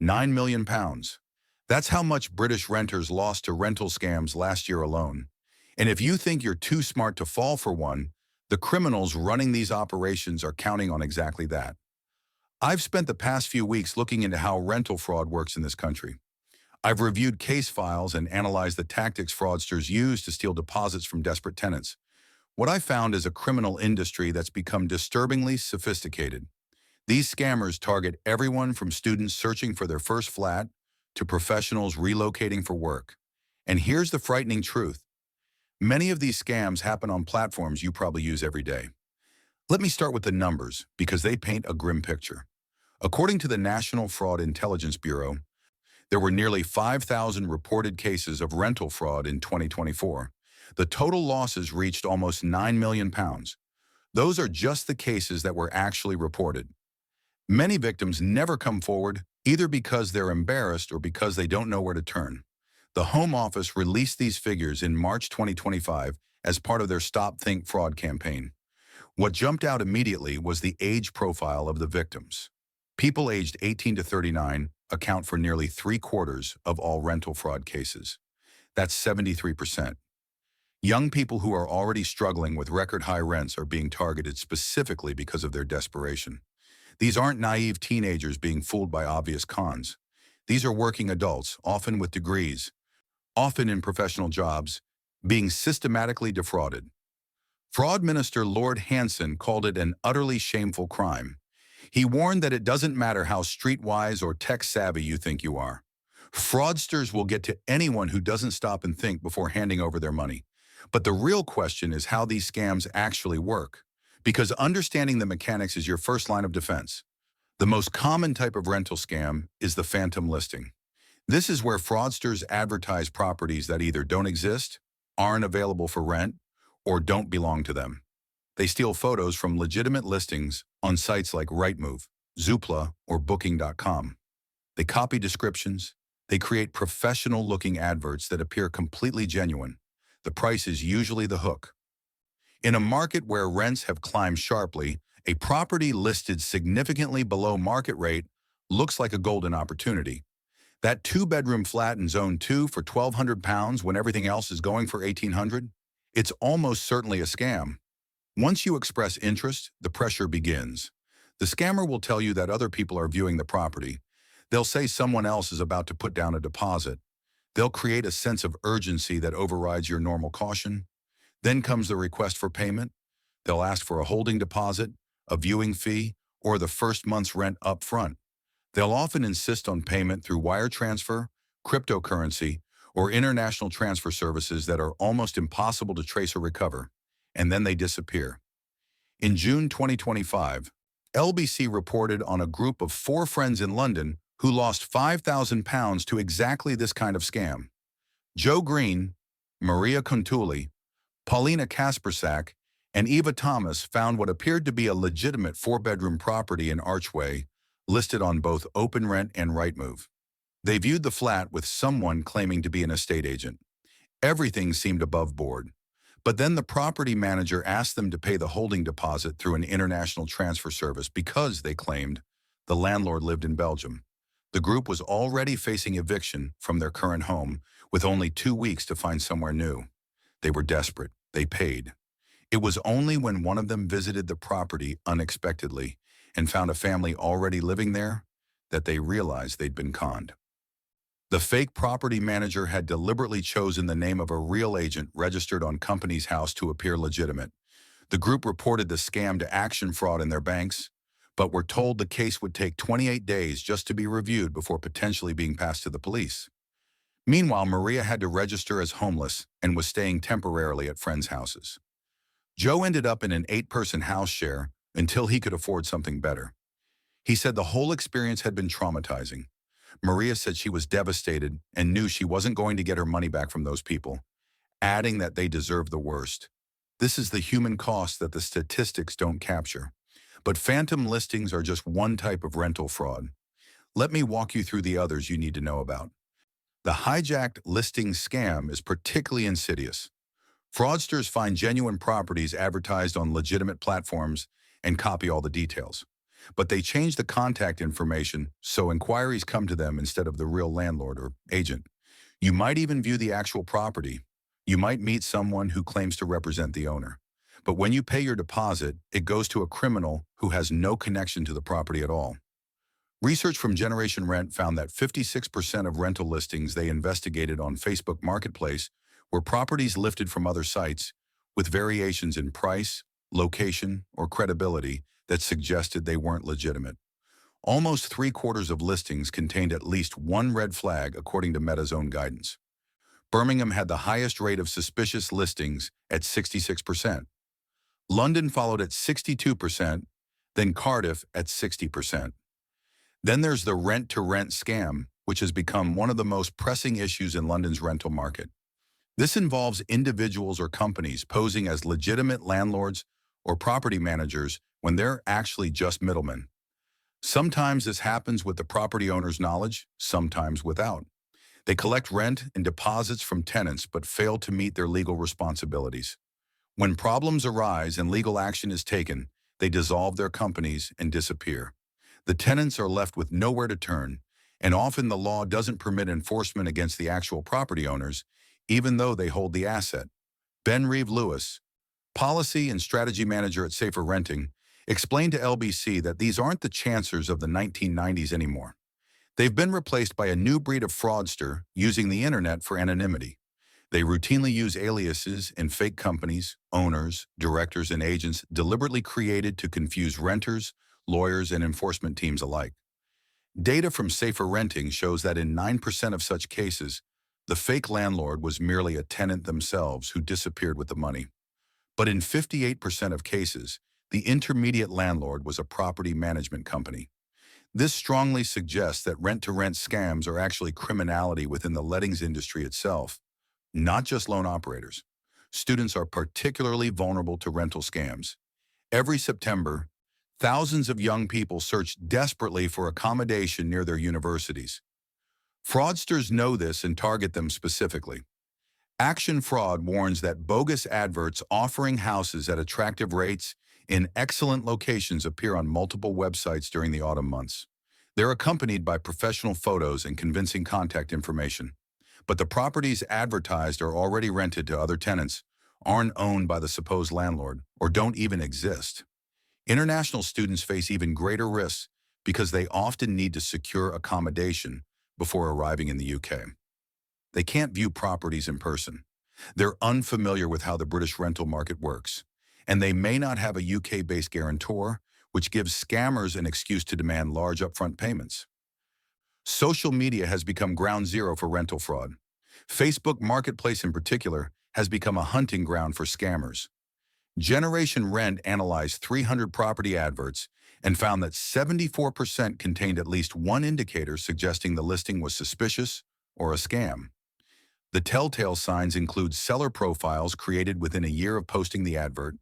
£9 million. That's how much British renters lost to rental scams last year alone. And if you think you're too smart to fall for one, the criminals running these operations are counting on exactly that. I've spent the past few weeks looking into how rental fraud works in this country. I've reviewed case files and analyzed the tactics fraudsters use to steal deposits from desperate tenants. What I found is a criminal industry that's become disturbingly sophisticated. These scammers target everyone from students searching for their first flat to professionals relocating for work. And here's the frightening truth. Many of these scams happen on platforms you probably use every day. Let me start with the numbers because they paint a grim picture. According to the National Fraud Intelligence Bureau, there were nearly 5,000 reported cases of rental fraud in 2024. The total losses reached almost £9 million. Those are just the cases that were actually reported. Many victims never come forward, either because they're embarrassed or because they don't know where to turn. The Home Office released these figures in March 2025 as part of their Stop Think Fraud campaign. What jumped out immediately was the age profile of the victims. People aged 18 to 39 account for nearly 3/4 of all rental fraud cases. That's 73%. Young people who are already struggling with record-high rents are being targeted specifically because of their desperation. These aren't naive teenagers being fooled by obvious cons. These are working adults, often with degrees, often in professional jobs, being systematically defrauded. Fraud Minister Lord Hanson called it an utterly shameful crime. He warned that it doesn't matter how streetwise or tech-savvy you think you are. Fraudsters will get to anyone who doesn't stop and think before handing over their money. But the real question is how these scams actually work, because understanding the mechanics is your first line of defense. The most common type of rental scam is the phantom listing. This is where fraudsters advertise properties that either don't exist, aren't available for rent, or don't belong to them. They steal photos from legitimate listings on sites like Rightmove, Zoopla, or Booking.com. They copy descriptions. They create professional-looking adverts that appear completely genuine. The price is usually the hook. In a market where rents have climbed sharply, a property listed significantly below market rate looks like a golden opportunity. That two-bedroom flat in Zone 2 for £1,200 when everything else is going for $1,800? It's almost certainly a scam. Once you express interest, the pressure begins. The scammer will tell you that other people are viewing the property. They'll say someone else is about to put down a deposit. They'll create a sense of urgency that overrides your normal caution. Then comes the request for payment. They'll ask for a holding deposit, a viewing fee, or the first month's rent up front. They'll often insist on payment through wire transfer, cryptocurrency, or international transfer services that are almost impossible to trace or recover. And then they disappear. In June 2025, LBC reported on a group of 4 friends in London who lost £5,000 to exactly this kind of scam. Joe Green, Maria Contuli, Paulina Kaspersak, and Eva Thomas found what appeared to be a legitimate 4-bedroom property in Archway, listed on both OpenRent and Rightmove. They viewed the flat with someone claiming to be an estate agent. Everything seemed above board. But then the property manager asked them to pay the holding deposit through an international transfer service because, they claimed, the landlord lived in Belgium. The group was already facing eviction from their current home, with only 2 weeks to find somewhere new. They were desperate. They paid. It was only when one of them visited the property unexpectedly and found a family already living there that they realized they'd been conned. The fake property manager had deliberately chosen the name of a real agent registered on company's house to appear legitimate. The group reported the scam to Action Fraud in their banks, but were told the case would take 28 days just to be reviewed before potentially being passed to the police. Meanwhile, Maria had to register as homeless and was staying temporarily at friends' houses. Joe ended up in an 8-person house share until he could afford something better. He said the whole experience had been traumatizing. Maria said she was devastated and knew she wasn't going to get her money back from those people, adding that they deserved the worst. This is the human cost that the statistics don't capture. But phantom listings are just one type of rental fraud. Let me walk you through the others you need to know about. The hijacked listing scam is particularly insidious. Fraudsters find genuine properties advertised on legitimate platforms and copy all the details. but they change the contact information so inquiries come to them instead of the real landlord or agent. You might even view the actual property. You might meet someone who claims to represent the owner. But when you pay your deposit, it goes to a criminal who has no connection to the property at all. Research from Generation Rent found that 56% of rental listings they investigated on Facebook Marketplace were properties lifted from other sites with variations in price, location, or credibility that suggested they weren't legitimate. Almost three-quarters of listings contained at least one red flag according to Meta's own guidance. Birmingham had the highest rate of suspicious listings at 66%. London followed at 62%, then Cardiff at 60%. Then there's the rent-to-rent scam, which has become one of the most pressing issues in London's rental market. This involves individuals or companies posing as legitimate landlords or property managers when they're actually just middlemen. Sometimes this happens with the property owner's knowledge, sometimes without. They collect rent and deposits from tenants but fail to meet their legal responsibilities. When problems arise and legal action is taken, they dissolve their companies and disappear. The tenants are left with nowhere to turn, and often the law doesn't permit enforcement against the actual property owners, even though they hold the asset. Ben Reeve-Lewis, policy and strategy manager at Safer Renting, explained to LBC that these aren't the chancers of the 1990s anymore. They've been replaced by a new breed of fraudster using the internet for anonymity. They routinely use aliases and fake companies, owners, directors, and agents deliberately created to confuse renters, lawyers, and enforcement teams alike. Data from Safer Renting shows that in 9% of such cases, the fake landlord was merely a tenant themselves who disappeared with the money. But in 58% of cases, the intermediate landlord was a property management company. This strongly suggests that rent-to-rent scams are actually criminality within the lettings industry itself, not just loan operators. Students are particularly vulnerable to rental scams. Every September, thousands of young people search desperately for accommodation near their universities. Fraudsters know this and target them specifically. Action Fraud warns that bogus adverts offering houses at attractive rates in excellent locations appear on multiple websites during the autumn months. They're accompanied by professional photos and convincing contact information. But the properties advertised are already rented to other tenants, aren't owned by the supposed landlord, or don't even exist. International students face even greater risks because they often need to secure accommodation before arriving in the UK. They can't view properties in person. They're unfamiliar with how the British rental market works, and they may not have a UK-based guarantor, which gives scammers an excuse to demand large upfront payments. Social media has become ground zero for rental fraud. Facebook Marketplace in particular has become a hunting ground for scammers. Generation Rent analyzed 300 property adverts and found that 74% contained at least one indicator suggesting the listing was suspicious or a scam. The telltale signs include seller profiles created within a year of posting the advert,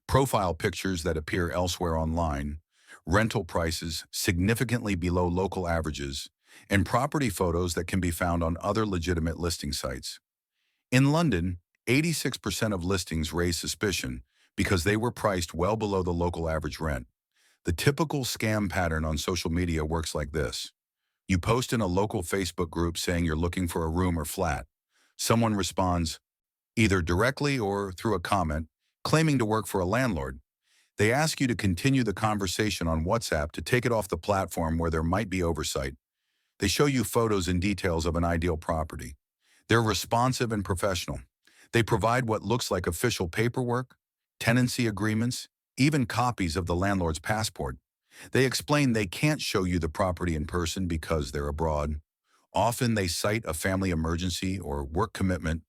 profile pictures that appear elsewhere online, rental prices significantly below local averages, and property photos that can be found on other legitimate listing sites. In London, 86% of listings raised suspicion because they were priced well below the local average rent. The typical scam pattern on social media works like this. You post in a local Facebook group saying you're looking for a room or flat. Someone responds, either directly or through a comment, claiming to work for a landlord. They ask you to continue the conversation on WhatsApp to take it off the platform where there might be oversight. They show you photos and details of an ideal property. They're responsive and professional. They provide what looks like official paperwork, tenancy agreements, even copies of the landlord's passport. They explain they can't show you the property in person because they're abroad. Often they cite a family emergency or work commitment.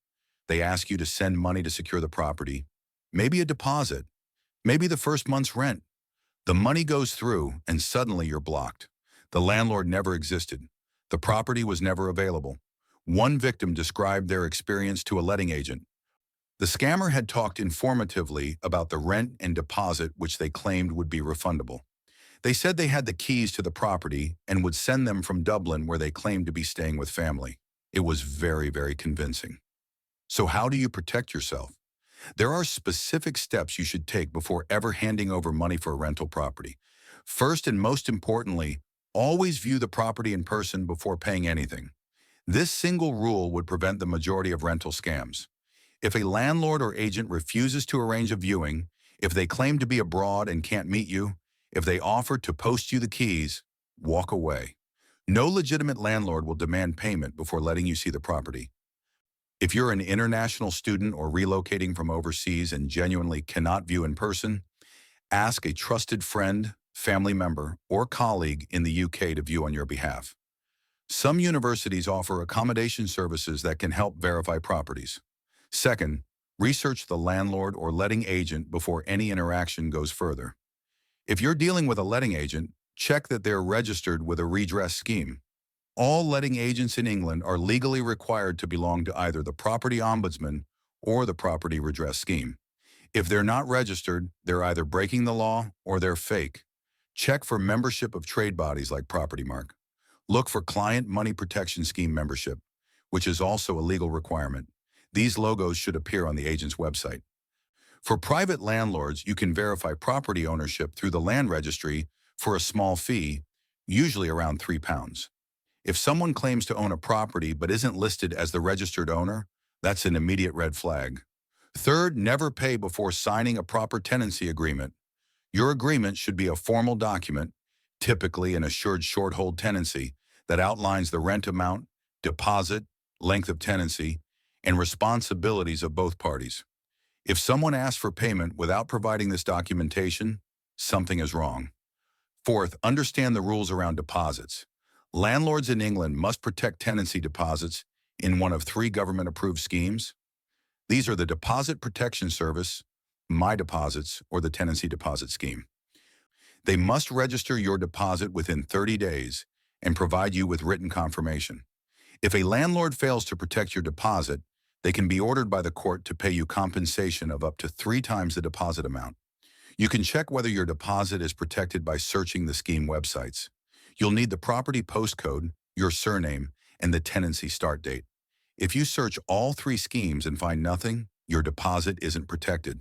They ask you to send money to secure the property, maybe a deposit, maybe the first month's rent. The money goes through and suddenly you're blocked. The landlord never existed. The property was never available. One victim described their experience to a letting agent. The scammer had talked informatively about the rent and deposit which they claimed would be refundable. They said they had the keys to the property and would send them from Dublin where they claimed to be staying with family. It was very, very convincing. So how do you protect yourself? There are specific steps you should take before ever handing over money for a rental property. First and most importantly, always view the property in person before paying anything. This single rule would prevent the majority of rental scams. If a landlord or agent refuses to arrange a viewing, if they claim to be abroad and can't meet you, if they offer to post you the keys, walk away. No legitimate landlord will demand payment before letting you see the property. If you're an international student or relocating from overseas and genuinely cannot view in person, ask a trusted friend, family member, or colleague in the UK to view on your behalf. Some universities offer accommodation services that can help verify properties. Second, research the landlord or letting agent before any interaction goes further. If you're dealing with a letting agent, check that they're registered with a redress scheme. All letting agents in England are legally required to belong to either the Property Ombudsman or the Property Redress Scheme. If they're not registered, they're either breaking the law or they're fake. Check for membership of trade bodies like Property Mark. Look for Client Money Protection Scheme membership, which is also a legal requirement. These logos should appear on the agent's website. For private landlords, you can verify property ownership through the land registry for a small fee, usually around £3. If someone claims to own a property but isn't listed as the registered owner, that's an immediate red flag. Third, never pay before signing a proper tenancy agreement. Your agreement should be a formal document, typically an assured short-hold tenancy, that outlines the rent amount, deposit, length of tenancy, and responsibilities of both parties. If someone asks for payment without providing this documentation, something is wrong. Fourth, understand the rules around deposits. Landlords in England must protect tenancy deposits in one of 3 government-approved schemes. These are the Deposit Protection Service, My Deposits, or the Tenancy Deposit Scheme. They must register your deposit within 30 days and provide you with written confirmation. If a landlord fails to protect your deposit, they can be ordered by the court to pay you compensation of up to 3 times the deposit amount. You can check whether your deposit is protected by searching the scheme websites. You'll need the property postcode, your surname, and the tenancy start date. If you search all 3 schemes and find nothing, your deposit isn't protected.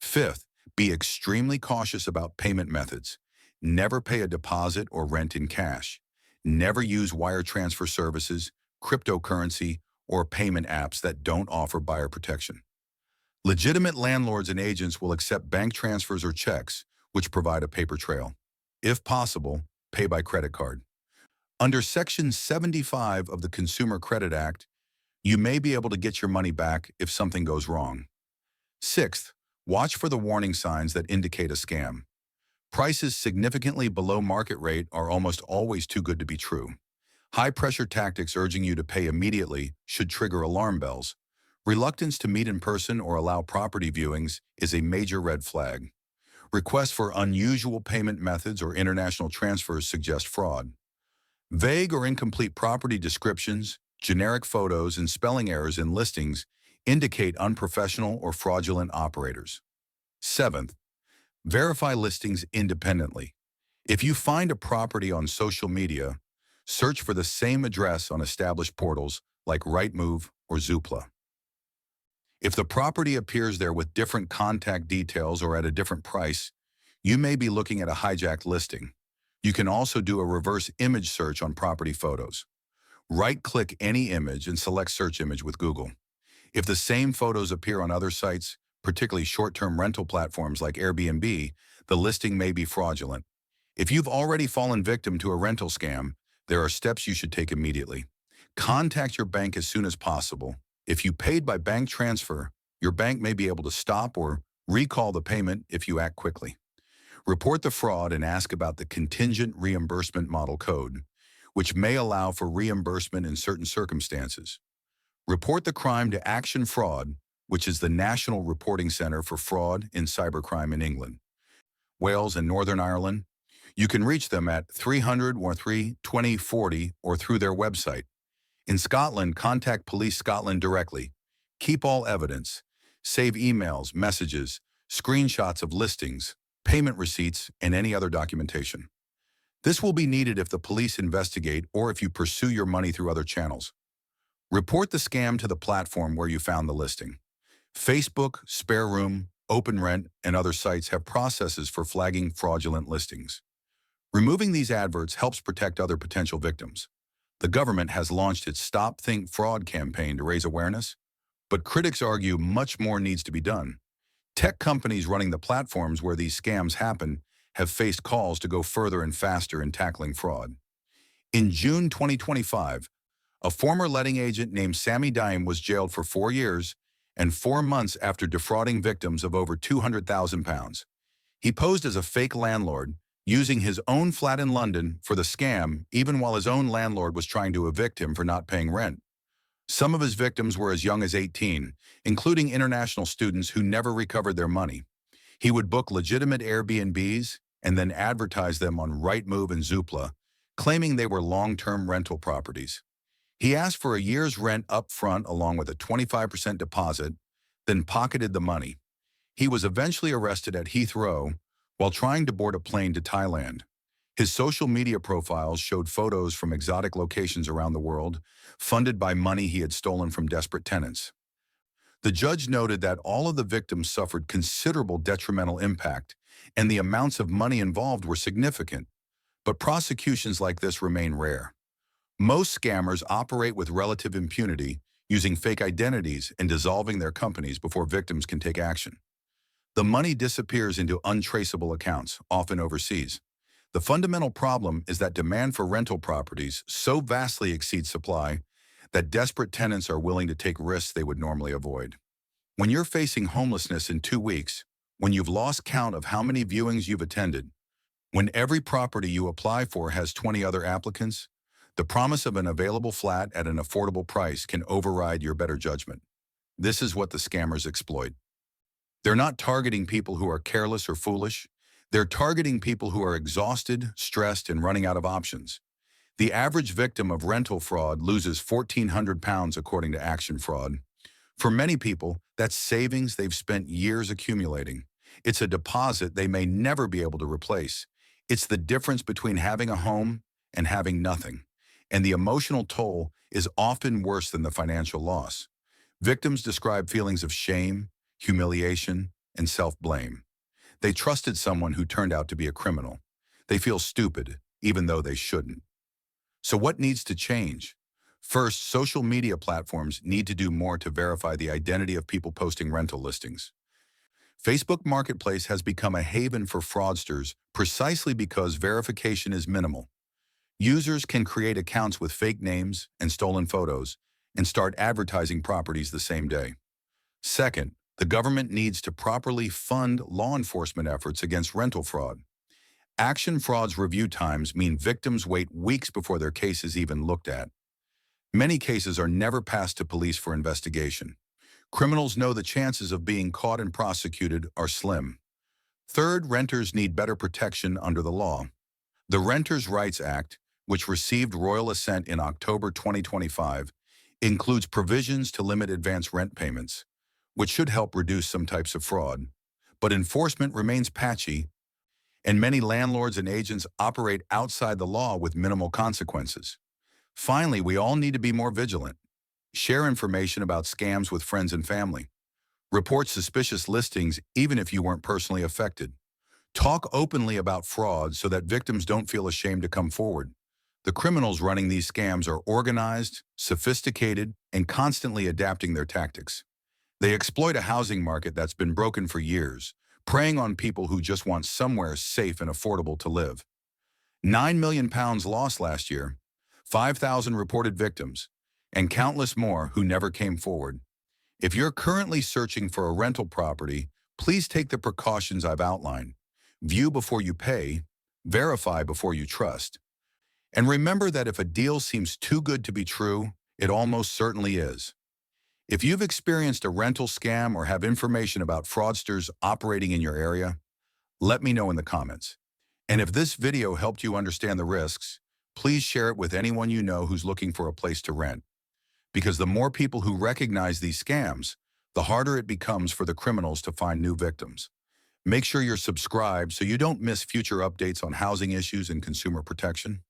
Fifth, be extremely cautious about payment methods. Never pay a deposit or rent in cash. Never use wire transfer services, cryptocurrency, or payment apps that don't offer buyer protection. Legitimate landlords and agents will accept bank transfers or checks, which provide a paper trail. If possible, pay by credit card. Under Section 75 of the Consumer Credit Act, you may be able to get your money back if something goes wrong. Sixth, watch for the warning signs that indicate a scam. Prices significantly below market rate are almost always too good to be true. High-pressure tactics urging you to pay immediately should trigger alarm bells. Reluctance to meet in person or allow property viewings is a major red flag. Requests for unusual payment methods or international transfers suggest fraud. Vague or incomplete property descriptions, generic photos, and spelling errors in listings indicate unprofessional or fraudulent operators. Seventh, verify listings independently. If you find a property on social media, search for the same address on established portals like Rightmove or Zoopla. If the property appears there with different contact details or at a different price, you may be looking at a hijacked listing. You can also do a reverse image search on property photos. Right-click any image and select Search Image with Google. If the same photos appear on other sites, particularly short-term rental platforms like Airbnb, the listing may be fraudulent. If you've already fallen victim to a rental scam, there are steps you should take immediately. Contact your bank as soon as possible. If you paid by bank transfer, your bank may be able to stop or recall the payment if you act quickly. Report the fraud and ask about the contingent reimbursement model code, which may allow for reimbursement in certain circumstances. Report the crime to Action Fraud, which is the National Reporting Centre for Fraud in Cybercrime in England, Wales, and Northern Ireland. You can reach them at 300 20 40 or through their website. In Scotland, contact Police Scotland directly. Keep all evidence. Save emails, messages, screenshots of listings, payment receipts, and any other documentation. This will be needed if the police investigate or if you pursue your money through other channels. Report the scam to the platform where you found the listing. Facebook, Spare Room, OpenRent, and other sites have processes for flagging fraudulent listings. Removing these adverts helps protect other potential victims. The government has launched its Stop Think Fraud campaign to raise awareness, but critics argue much more needs to be done. Tech companies running the platforms where these scams happen have faced calls to go further and faster in tackling fraud. In June 2025, a former letting agent named Sammy Dime was jailed for 4 years and 4 months after defrauding victims of over £200,000. He posed as a fake landlord, using his own flat in London for the scam, even while his own landlord was trying to evict him for not paying rent. Some of his victims were as young as 18, including international students who never recovered their money. He would book legitimate Airbnbs and then advertise them on Rightmove and Zoopla, claiming they were long-term rental properties. He asked for a year's rent up front along with a 25% deposit, then pocketed the money. He was eventually arrested at Heathrow while trying to board a plane to Thailand. His social media profiles showed photos from exotic locations around the world, funded by money he had stolen from desperate tenants. The judge noted that all of the victims suffered considerable detrimental impact, and the amounts of money involved were significant. But prosecutions like this remain rare. Most scammers operate with relative impunity, using fake identities and dissolving their companies before victims can take action. The money disappears into untraceable accounts, often overseas. The fundamental problem is that demand for rental properties so vastly exceeds supply that desperate tenants are willing to take risks they would normally avoid. When you're facing homelessness in 2 weeks, when you've lost count of how many viewings you've attended, when every property you apply for has 20 other applicants, the promise of an available flat at an affordable price can override your better judgment. This is what the scammers exploit. They're not targeting people who are careless or foolish. They're targeting people who are exhausted, stressed, and running out of options. The average victim of rental fraud loses £1,400 according to Action Fraud. For many people, that's savings they've spent years accumulating. It's a deposit they may never be able to replace. It's the difference between having a home and having nothing. And the emotional toll is often worse than the financial loss. Victims describe feelings of shame, humiliation, and self-blame. They trusted someone who turned out to be a criminal. They feel stupid, even though they shouldn't. So what needs to change? First, social media platforms need to do more to verify the identity of people posting rental listings. Facebook Marketplace has become a haven for fraudsters precisely because verification is minimal. Users can create accounts with fake names and stolen photos and start advertising properties the same day. Second, the government needs to properly fund law enforcement efforts against rental fraud. Action Fraud's review times mean victims wait weeks before their case is even looked at. Many cases are never passed to police for investigation. Criminals know the chances of being caught and prosecuted are slim. Third, renters need better protection under the law. The Renters' Rights Act, which received royal assent in October 2025, includes provisions to limit advance rent payments, which should help reduce some types of fraud. But enforcement remains patchy, and many landlords and agents operate outside the law with minimal consequences. Finally, we all need to be more vigilant. Share information about scams with friends and family. Report suspicious listings even if you weren't personally affected. Talk openly about fraud so that victims don't feel ashamed to come forward. The criminals running these scams are organized, sophisticated, and constantly adapting their tactics. They exploit a housing market that's been broken for years, preying on people who just want somewhere safe and affordable to live. £9 million lost last year, 5,000 reported victims, and countless more who never came forward. If you're currently searching for a rental property, please take the precautions I've outlined. View before you pay, verify before you trust. And remember that if a deal seems too good to be true, it almost certainly is. If you've experienced a rental scam or have information about fraudsters operating in your area, let me know in the comments. And if this video helped you understand the risks, please share it with anyone you know who's looking for a place to rent. Because the more people who recognize these scams, the harder it becomes for the criminals to find new victims. Make sure you're subscribed so you don't miss future updates on housing issues and consumer protection.